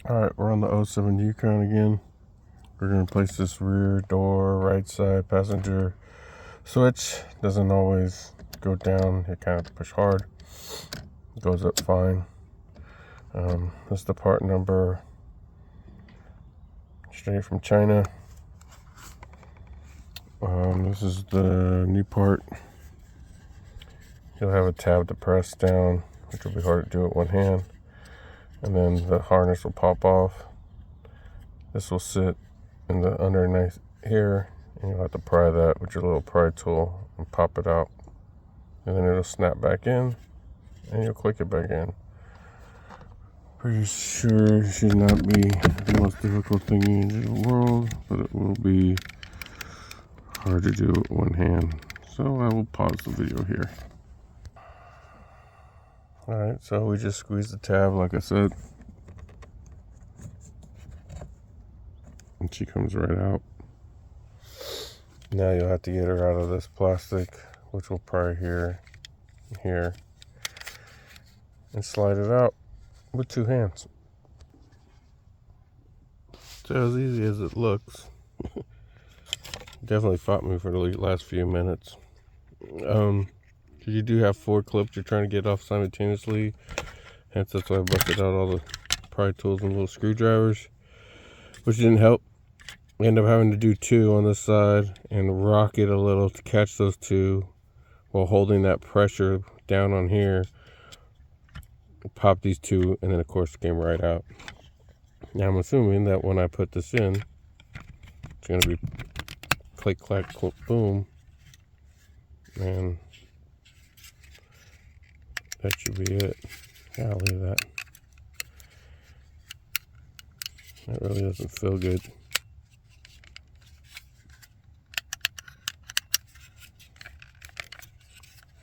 Alright, we're on the '07 Yukon again. We're going to place this rear door, right side passenger switch. Doesn't always go down. You kind of push hard. It goes up fine. This is the part number, straight from China. This is the new part. You'll have a tab to press down, which will be hard to do with one hand. And then the harness will pop off. This will sit in the underneath here, and you'll have to pry that with your little pry tool and pop it out. And then it'll snap back in, and you'll click it back in. Pretty sure it should not be the most difficult thing in the world, but it will be hard to do with one hand. So I will pause the video here. Alright, so we just squeeze the tab like I said. And she comes right out. Now you'll have to get her out of this plastic, which will pry here and here, and slide it out with two hands. It's as easy as it looks. Definitely fought me for the last few minutes. You do have 4 clips you're trying to get off simultaneously. Hence that's why I busted out all the pry tools and little screwdrivers, which didn't help. We end up having to do 2 on this side and rock it a little to catch those 2 while holding that pressure down on here. Pop these 2, and then of course it came right out. Now I'm assuming that when I put this in, it's going to be click, clack, click, boom, and that should be it. Yeah, I'll leave that. That really doesn't feel good.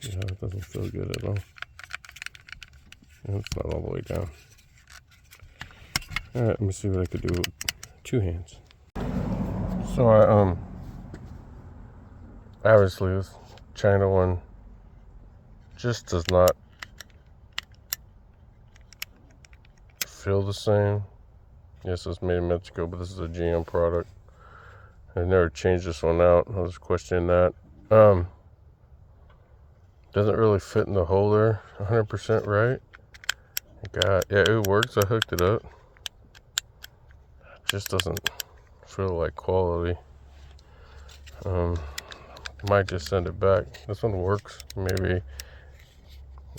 Yeah, it doesn't feel good at all. And it's not all the way down. Alright, let me see what I could do with 2 hands. So obviously this China one just does not feel the same. Yes, it's made in Mexico, but this is a GM product. I've never changed this one out. I was questioning that. Doesn't really fit in the holder 100% right. Yeah, it works. I hooked it up. It just doesn't feel like quality. Might just send it back. This one works. Maybe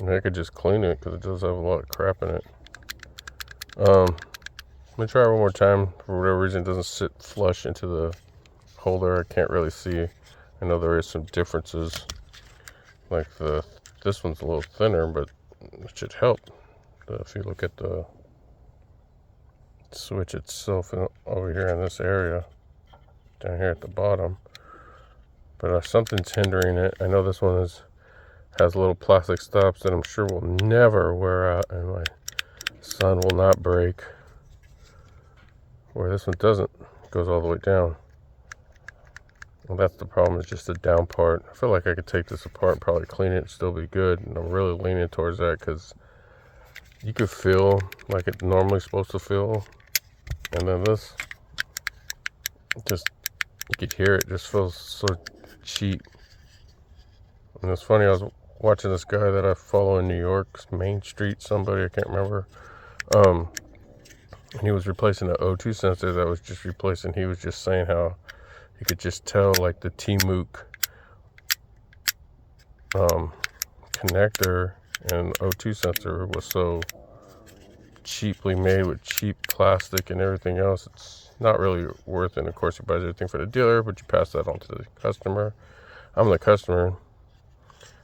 I could just clean it because it does have a lot of crap in it. I'm gonna try it one more time. For whatever reason, it doesn't sit flush into the holder. I can't really see. I know there is some differences. Like this one's a little thinner, but it should help. If you look at the switch itself over here in this area, down here at the bottom, but something's hindering it. I know this one has little plastic stops that I'm sure will never wear out, and my son will not break. Where this one doesn't, it goes all the way down. Well, that's the problem, is just the down part. I feel like I could take this apart and probably clean it and still be good, and I'm really leaning towards that because you could feel like it's normally supposed to feel, and then this, just, you could hear it, just feels so cheap. And it's funny, I was watching this guy that I follow in New York, Main Street, somebody, I can't remember, and he was replacing the O2 sensor that was just replacing. He was just saying how you could just tell, like, the T-MOOC connector and O2 sensor was so cheaply made with cheap plastic and everything else. It's not really worth it. And of course, you buy everything for the dealer, but you pass that on to the customer. I'm the customer,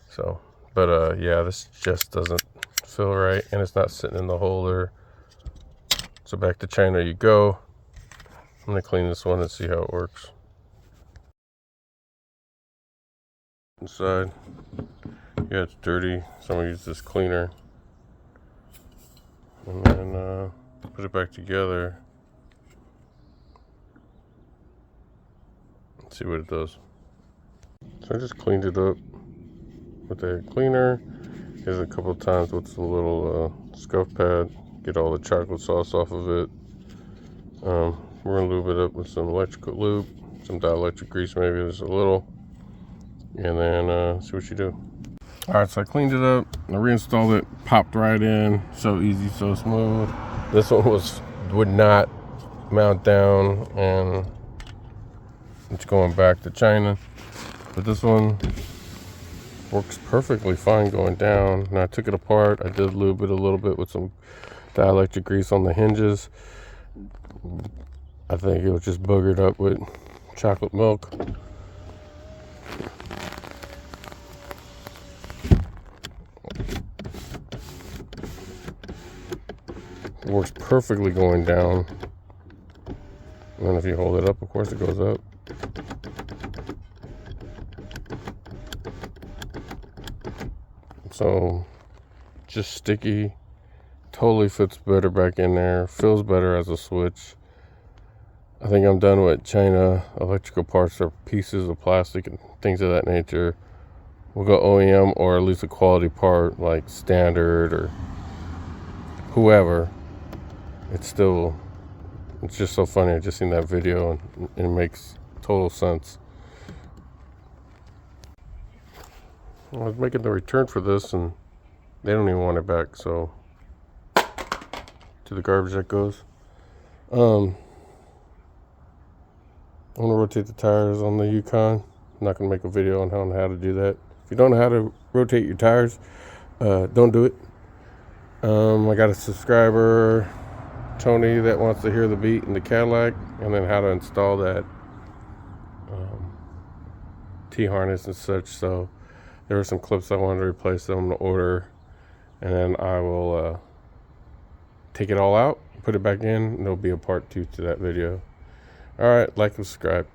so. But yeah, this just doesn't feel right, and it's not sitting in the holder. So back to China you go. I'm gonna clean this one and see how it works. Inside, yeah, it's dirty, so I'm gonna use this cleaner and then put it back together and see what it does. So I just cleaned it up with a cleaner. Hit it a couple of times with the little scuff pad, get all the chocolate sauce off of it, We're gonna lube it up with some electrical lube, some dielectric grease, maybe just a little, and then see what you do. All right, so I cleaned it up, I reinstalled it, popped right in, so easy, so smooth. This one would not mount down, and it's going back to China. But this one works perfectly fine going down. Now I took it apart, I did lube it a little bit with some dielectric grease on the hinges. I think it was just boogered up with chocolate milk. It works perfectly going down. And then if you hold it up, of course it goes up. So just sticky, totally fits better back in there, feels better as a switch. I think I'm done with China electrical parts or pieces of plastic and things of that nature. We'll go OEM, or at least a quality part like Standard or whoever. It's just so funny. I just seen that video and it makes total sense. I was making the return for this and they don't even want it back, so to the garbage that goes. I'm gonna rotate the tires on the Yukon. I'm not gonna make a video on how to do that. If you don't know how to rotate your tires, don't do it. I got a subscriber, Tony, that wants to hear the beat in the Cadillac, and then how to install that T-harness and such. So there were some clips I wanted to replace them to order, and then I will take it all out, put it back in, and there'll be a part 2 to that video. All right, like and subscribe.